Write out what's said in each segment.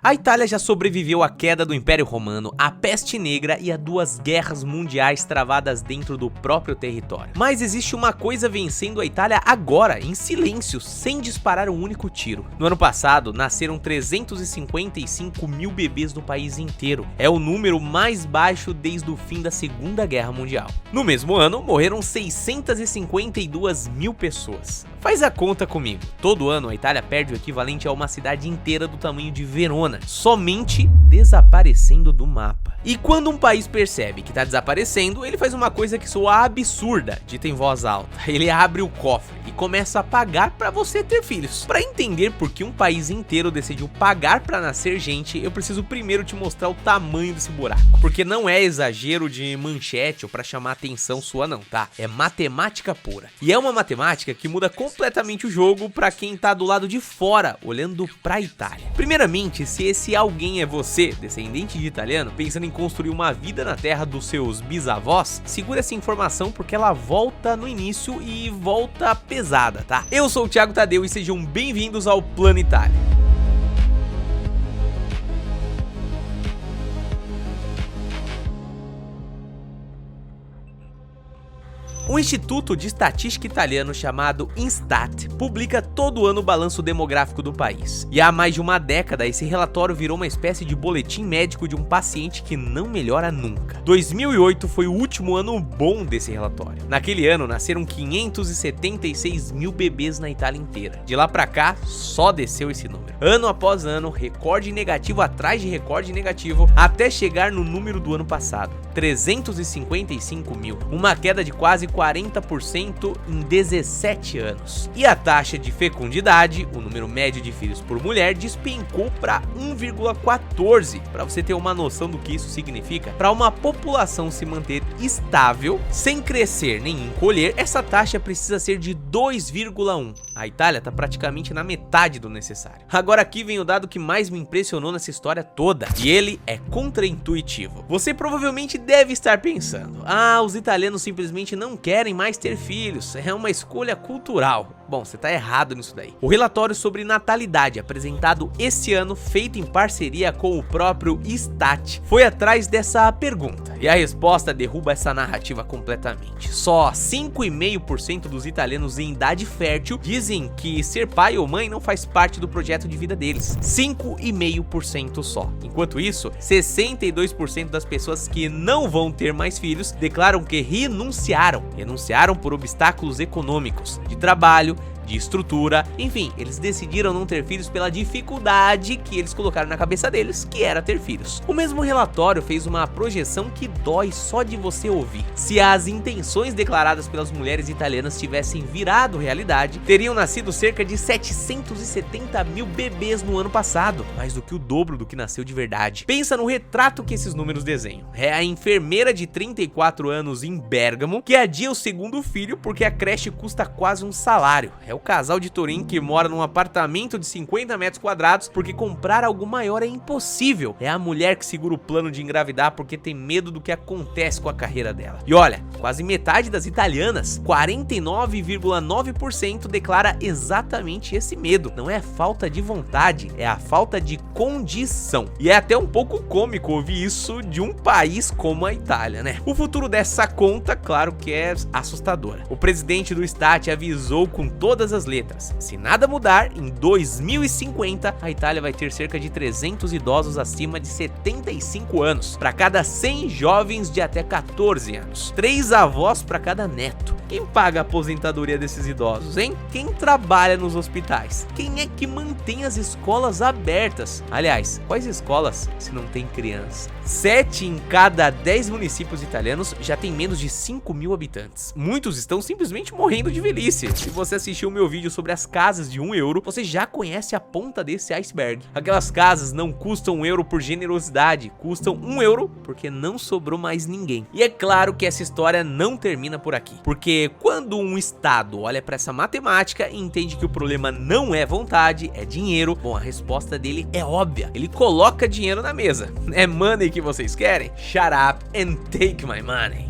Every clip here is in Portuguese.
A Itália já sobreviveu à queda do Império Romano, à peste negra e a 2 guerras mundiais travadas dentro do próprio território. Mas existe uma coisa vencendo a Itália agora, em silêncio, sem disparar um único tiro. No ano passado, nasceram 355 mil bebês no país inteiro. É o número mais baixo desde o fim da Segunda Guerra Mundial. No mesmo ano, morreram 652 mil pessoas. Faz a conta comigo. Todo ano a Itália perde o equivalente a uma cidade inteira do tamanho de Verona, somente desaparecendo do mapa. E quando um país percebe que tá desaparecendo, ele faz uma coisa que soa absurda, dita em voz alta. Ele abre o cofre e começa a pagar pra você ter filhos. Pra entender por que um país inteiro decidiu pagar pra nascer gente, eu preciso primeiro te mostrar o tamanho desse buraco. Porque não é exagero de manchete ou pra chamar atenção sua não, tá? É matemática pura. E é uma matemática que muda completamente o jogo pra quem tá do lado de fora, olhando pra Itália. Primeiramente, se esse alguém é você, descendente de italiano, pensando em construir uma vida na terra dos seus bisavós, segura essa informação porque ela volta no início e volta pesada, tá? Eu sou o Thiago Tadeu e sejam bem-vindos ao Plano Itália. Um instituto de estatística italiano chamado Instat publica todo ano o balanço demográfico do país. E há mais de uma década esse relatório virou uma espécie de boletim médico de um paciente que não melhora nunca. 2008 foi o último ano bom desse relatório. Naquele ano nasceram 576 mil bebês na Itália inteira. De lá pra cá só desceu esse número. Ano após ano, recorde negativo atrás de recorde negativo, até chegar no número do ano passado, 355 mil. Uma queda de quase 40% em 17 anos. E a taxa de fecundidade, o número médio de filhos por mulher, despencou para 1,14. Para você ter uma noção do que isso significa, para uma população se manter estável, sem crescer nem encolher, essa taxa precisa ser de 2,1. A Itália está praticamente na metade do necessário. Agora aqui vem o dado que mais me impressionou nessa história toda, e ele é contraintuitivo. Você provavelmente deve estar pensando: ah, os italianos simplesmente não querem mais ter filhos, é uma escolha cultural. Bom, você tá errado nisso daí. O relatório sobre natalidade apresentado esse ano, feito em parceria com o próprio Istat, foi atrás dessa pergunta. E a resposta derruba essa narrativa completamente. Só 5,5% dos italianos em idade fértil dizem que ser pai ou mãe não faz parte do projeto de vida deles. 5,5% só. Enquanto isso, 62% das pessoas que não vão ter mais filhos declaram que renunciaram por obstáculos econômicos, de trabalho, de estrutura, enfim, eles decidiram não ter filhos pela dificuldade que eles colocaram na cabeça deles, que era ter filhos. O mesmo relatório fez uma projeção que dói só de você ouvir. Se as intenções declaradas pelas mulheres italianas tivessem virado realidade, teriam nascido cerca de 770 mil bebês no ano passado, mais do que o dobro do que nasceu de verdade. Pensa no retrato que esses números desenham. É a enfermeira de 34 anos em Bérgamo que adia o segundo filho porque a creche custa quase um salário. É o casal de Turim que mora num apartamento de 50 metros quadrados porque comprar algo maior é impossível. É a mulher que segura o plano de engravidar porque tem medo do que acontece com a carreira dela. E olha, quase metade das italianas, 49,9%, declara exatamente esse medo. Não é falta de vontade, é a falta de condição. E é até um pouco cômico ouvir isso de um país como a Itália, né? O futuro dessa conta, claro que é assustador. O presidente do Istat avisou com todas as letras: se nada mudar, em 2050 a Itália vai ter cerca de 300 idosos acima de 75 anos, para cada 100 jovens de até 14 anos, 3 avós para cada neto. Quem paga a aposentadoria desses idosos, hein? Quem trabalha nos hospitais? Quem é que mantém as escolas abertas? Aliás, quais escolas se não tem criança? 7 em cada 10 municípios italianos já tem menos de 5 mil habitantes. Muitos estão simplesmente morrendo de velhice. Se você assistiu o meu vídeo sobre as casas de €1, você já conhece a ponta desse iceberg. Aquelas casas não custam €1 por generosidade, custam €1 porque não sobrou mais ninguém. E é claro que essa história não termina por aqui, porque quando um estado olha para essa matemática e entende que o problema não é vontade, é dinheiro, bom, a resposta dele é óbvia. Ele coloca dinheiro na mesa. É money que vocês querem? Shut up and take my money.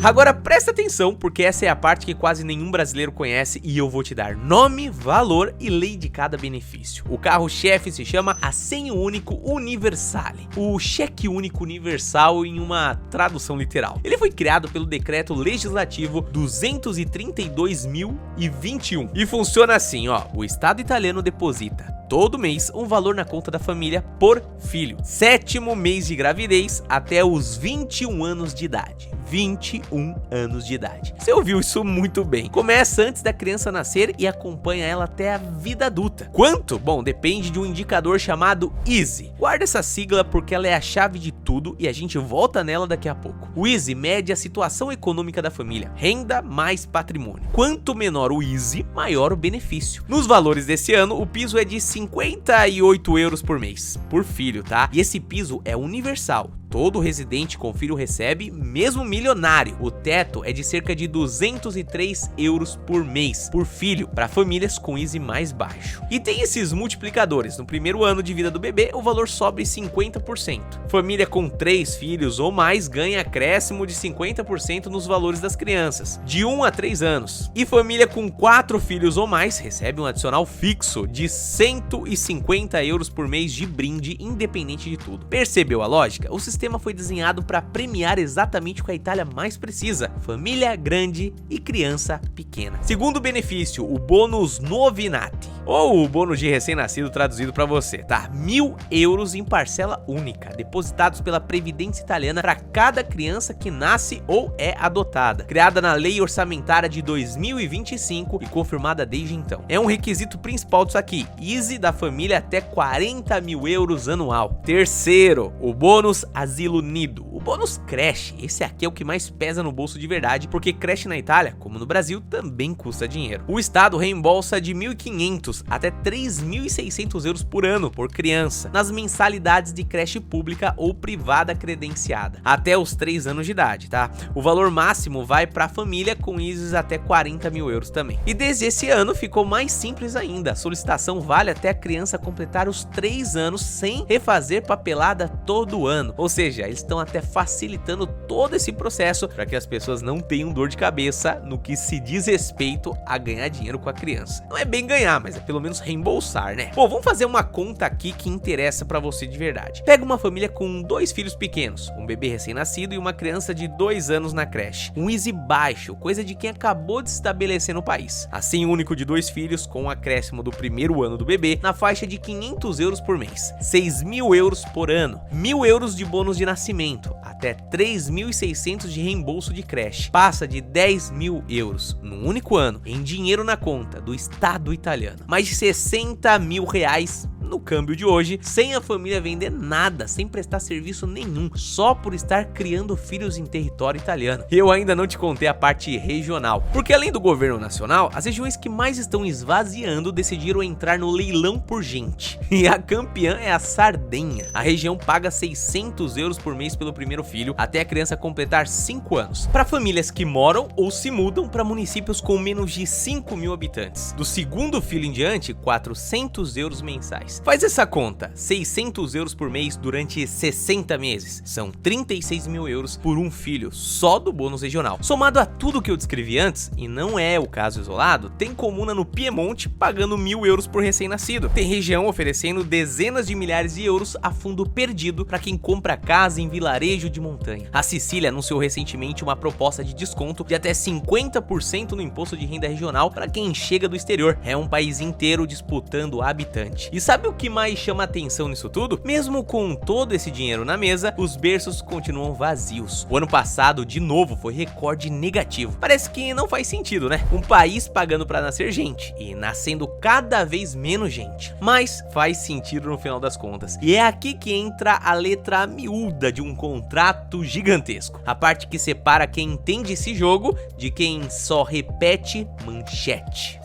Agora presta atenção, porque essa é a parte que quase nenhum brasileiro conhece e eu vou te dar nome, valor e lei de cada benefício. O carro-chefe se chama Assegno Único Universale, o cheque único universal em uma tradução literal. Ele foi criado pelo decreto legislativo 232.021 e funciona assim, ó: o Estado italiano deposita todo mês um valor na conta da família por filho. 7º mês de gravidez até os 21 anos de idade. 21 anos de idade. Você ouviu isso muito bem. Começa antes da criança nascer e acompanha ela até a vida adulta. Quanto? Bom, depende de um indicador chamado ISEE. Guarda essa sigla porque ela é a chave de tudo e a gente volta nela daqui a pouco. O ISEE mede a situação econômica da família, renda mais patrimônio. Quanto menor o ISEE, maior o benefício. Nos valores desse ano, o piso é de 58 euros por mês, por filho, tá? E esse piso é universal. Todo residente com filho recebe, mesmo milionário. O teto é de cerca de 203 euros por mês, por filho, para famílias com ISEE mais baixo. E tem esses multiplicadores. No primeiro ano de vida do bebê, o valor sobe 50%. Família com 3 filhos ou mais ganha acréscimo de 50% nos valores das crianças, de 1 a 3 anos. E família com 4 filhos ou mais recebe um adicional fixo de 150 euros por mês de brinde, independente de tudo. Percebeu a lógica? O sistema foi desenhado para premiar exatamente o que a Itália mais precisa: família grande e criança pequena. Segundo benefício, o bônus novinati, ou o bônus de recém-nascido traduzido para você, tá? 1.000 euros em parcela única, depositados pela Previdência Italiana para cada criança que nasce ou é adotada, criada na Lei Orçamentária de 2025 e confirmada desde então. É um requisito principal disso aqui: ISEE da família até 40.000 euros anual. Terceiro, o bônus Asilo Nido, o bônus creche. Esse aqui é o que mais pesa no bolso de verdade, porque creche na Itália, como no Brasil, também custa dinheiro. O Estado reembolsa de 1.500 até 3.600 euros por ano por criança, nas mensalidades de creche pública ou privada credenciada, até os 3 anos de idade, tá? O valor máximo vai para a família com ISEE até 40.000 euros também. E desde esse ano ficou mais simples ainda. A solicitação vale até a criança completar os 3 anos sem refazer papelada todo ano. Ou seja, eles estão até facilitando todo esse processo para que as pessoas não tenham dor de cabeça no que se diz respeito a ganhar dinheiro com a criança. Não é bem ganhar, mas é pelo menos reembolsar, né? Bom, vamos fazer uma conta aqui que interessa para você de verdade. Pega uma família com 2 filhos pequenos, um bebê recém-nascido e uma criança de 2 anos na creche. Um ISEE baixo, coisa de quem acabou de se estabelecer no país. Assim, único de 2 filhos, com um acréscimo do primeiro ano do bebê, na faixa de 500 euros por mês, 6.000 euros por ano, 1.000 euros de bônus de nascimento, até 3.600 de reembolso de creche. Passa de 10.000 euros no único ano em dinheiro na conta do Estado italiano. Mais de 60 mil reais no câmbio de hoje, sem a família vender nada, sem prestar serviço nenhum, só por estar criando filhos em território italiano. Eu ainda não te contei a parte regional, porque além do governo nacional, as regiões que mais estão esvaziando decidiram entrar no leilão por gente. E a campeã é a Sardenha. A região paga 600 euros por mês pelo primeiro filho, até a criança completar 5 anos, para famílias que moram ou se mudam para municípios com menos de 5.000 habitantes. Do segundo filho em diante, 400 euros mensais. Faz essa conta: 600 euros por mês durante 60 meses. São 36.000 euros por um filho, só do bônus regional. Somado a tudo que eu descrevi antes, e não é o caso isolado, tem comuna no Piemonte pagando 1.000 euros por recém-nascido. Tem região oferecendo dezenas de milhares de euros a fundo perdido para quem compra casa em vilarejo de montanha. A Sicília anunciou recentemente uma proposta de desconto de até 50% no imposto de renda regional para quem chega do exterior. É um país inteiro disputando habitante. E sabe o que mais chama atenção nisso tudo? Mesmo com todo esse dinheiro na mesa, os berços continuam vazios. O ano passado, de novo, foi recorde negativo. Parece que não faz sentido, né? Um país pagando para nascer gente e nascendo cada vez menos gente. Mas faz sentido no final das contas. E é aqui que entra a letra miúda de um contrato gigantesco. A parte que separa quem entende esse jogo de quem só repete manchete.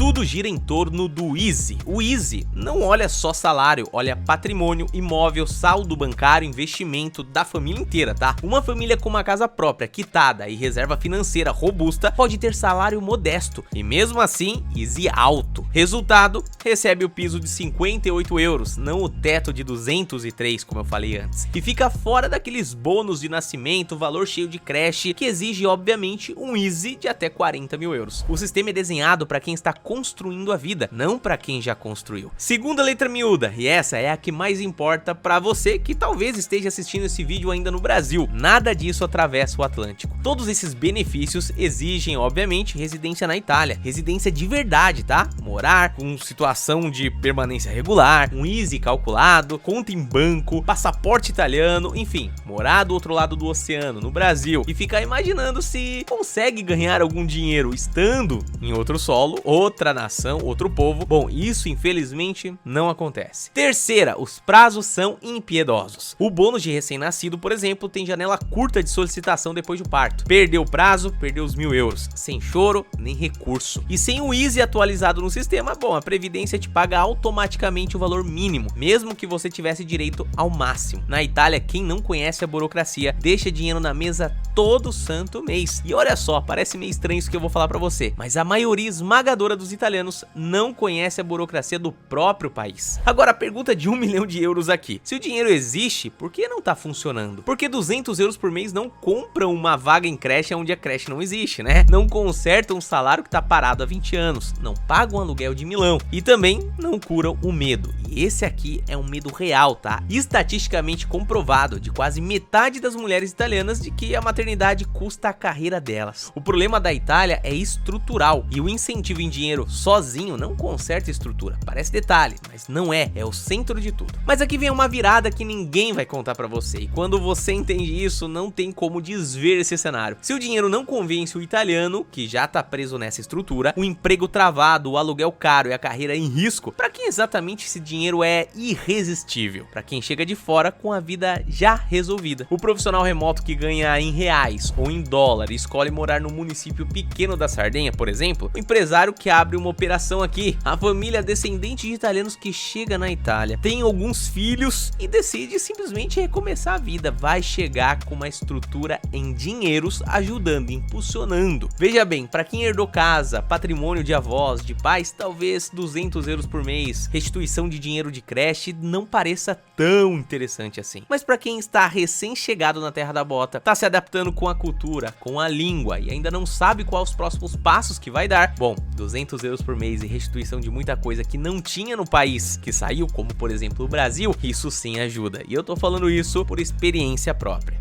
tudo gira em torno do Easy. O Easy não olha só salário, olha patrimônio, imóvel, saldo bancário, investimento da família inteira, tá? Uma família com uma casa própria, quitada e reserva financeira robusta pode ter salário modesto e mesmo assim Easy alto. Resultado, recebe o piso de 58 euros, não o teto de 203, como eu falei antes. E fica fora daqueles bônus de nascimento, valor cheio de creche, que exige obviamente um Easy de até 40 mil euros. O sistema é desenhado para quem está construindo a vida, não para quem já construiu. Segunda letra miúda, e essa é a que mais importa para você que talvez esteja assistindo esse vídeo ainda no Brasil. Nada disso atravessa o Atlântico. Todos esses benefícios exigem obviamente residência na Itália, residência de verdade, tá? Morar com situação de permanência regular, um Easy calculado, conta em banco, passaporte italiano, enfim, morar do outro lado do oceano, no Brasil, e ficar imaginando se consegue ganhar algum dinheiro estando em outro solo, outra nação, outro povo. Bom, isso infelizmente não acontece. Terceira, os prazos são impiedosos. O bônus de recém-nascido, por exemplo, tem janela curta de solicitação depois do parto. Perdeu o prazo, perdeu os 1.000 euros, sem choro nem recurso. E sem o Easy atualizado no sistema, bom, a Previdência te paga automaticamente o valor mínimo, mesmo que você tivesse direito ao máximo. Na Itália, quem não conhece a burocracia deixa dinheiro na mesa todo santo mês. E olha só, parece meio estranho isso que eu vou falar pra você, mas a maioria esmagadora dos italianos não conhece a burocracia do próprio país. Agora a pergunta de 1 milhão de euros aqui: se o dinheiro existe, por que não tá funcionando? Porque 200 euros por mês não compram uma vaga em creche onde a creche não existe, né? Não consertam um salário que tá parado há 20 anos, não pagam aluguel de Milão e também não curam o medo. E esse aqui é um medo real, tá? Estatisticamente comprovado de quase metade das mulheres italianas de que a maternidade custa a carreira delas. O problema da Itália é estrutural e o incentivo em dinheiro sozinho não conserta a estrutura. Parece detalhe, mas não é, é o centro de tudo. Mas aqui vem uma virada que ninguém vai contar pra você, e quando você entende isso, não tem como desver esse cenário. Se o dinheiro não convence o italiano, que já tá preso nessa estrutura, o emprego travado, o aluguel caro e a carreira em risco, pra quem exatamente esse dinheiro é irresistível? Pra quem chega de fora com a vida já resolvida. O profissional remoto que ganha em reais ou em dólar e escolhe morar num município pequeno da Sardenha, por exemplo, o empresário que abre uma operação aqui, a família descendente de italianos que chega na Itália, tem alguns filhos e decide simplesmente recomeçar a vida, vai chegar com uma estrutura em dinheiros ajudando, impulsionando. Veja bem, para quem herdou casa, patrimônio de avós, de pais, talvez 200 euros por mês, restituição de dinheiro de creche não pareça tão interessante assim. Mas para quem está recém-chegado na terra da bota, tá se adaptando com a cultura, com a língua e ainda não sabe quais os próximos passos que vai dar, bom, 200 euros por mês e restituição de muita coisa que não tinha no país que saiu, como por exemplo o Brasil, isso sim ajuda. E eu tô falando isso por experiência própria.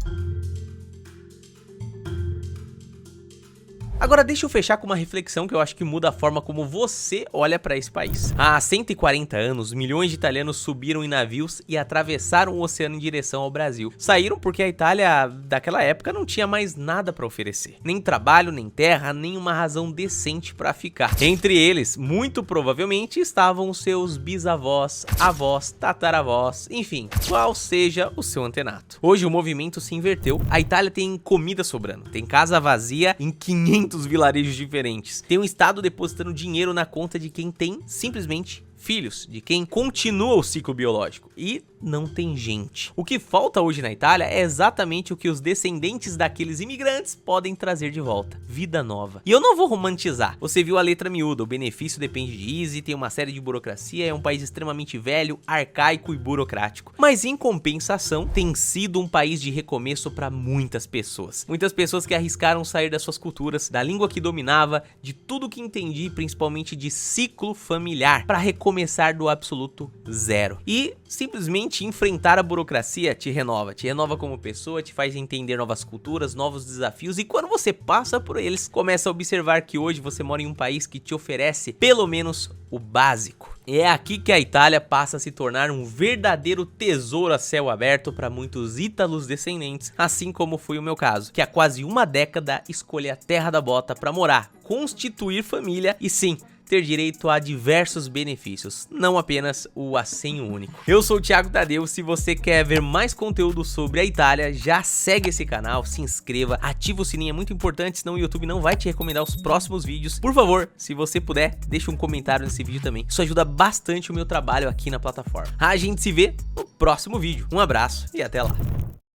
Agora deixa eu fechar com uma reflexão que eu acho que muda a forma como você olha para esse país. Há 140 anos, milhões de italianos subiram em navios e atravessaram o oceano em direção ao Brasil. Saíram porque a Itália daquela época não tinha mais nada para oferecer. Nem trabalho, nem terra, nem uma razão decente para ficar. Entre eles, muito provavelmente, estavam os seus bisavós, avós, tataravós, enfim, qual seja o seu antenato. Hoje o movimento se inverteu, a Itália tem comida sobrando, tem casa vazia em 500 vilarejos diferentes. Tem um estado depositando dinheiro na conta de quem tem simplesmente filhos, de quem continua o ciclo biológico. E não tem gente. O que falta hoje na Itália é exatamente o que os descendentes daqueles imigrantes podem trazer de volta: vida nova. E eu não vou romantizar. Você viu a letra miúda, o benefício depende de Easy, tem uma série de burocracia, é um país extremamente velho, arcaico e burocrático. Mas em compensação, tem sido um país de recomeço para muitas pessoas. Muitas pessoas que arriscaram sair das suas culturas, da língua que dominava, de tudo que entendi, principalmente de ciclo familiar, para recomeçar do absoluto zero. E simplesmente enfrentar a burocracia te renova como pessoa, te faz entender novas culturas, novos desafios, e quando você passa por eles, começa a observar que hoje você mora em um país que te oferece pelo menos o básico. E é aqui que a Itália passa a se tornar um verdadeiro tesouro a céu aberto para muitos ítalos descendentes, assim como foi o meu caso, que há quase uma década escolhi a terra da bota para morar, constituir família e sim, ter direito a diversos benefícios, não apenas o assenho único. Eu sou o Thiago Tadeu, se você quer ver mais conteúdo sobre a Itália, já segue esse canal, se inscreva, ativa o sininho, é muito importante, senão o YouTube não vai te recomendar os próximos vídeos. Por favor, se você puder, deixa um comentário nesse vídeo também, isso ajuda bastante o meu trabalho aqui na plataforma. A gente se vê no próximo vídeo, um abraço e até lá.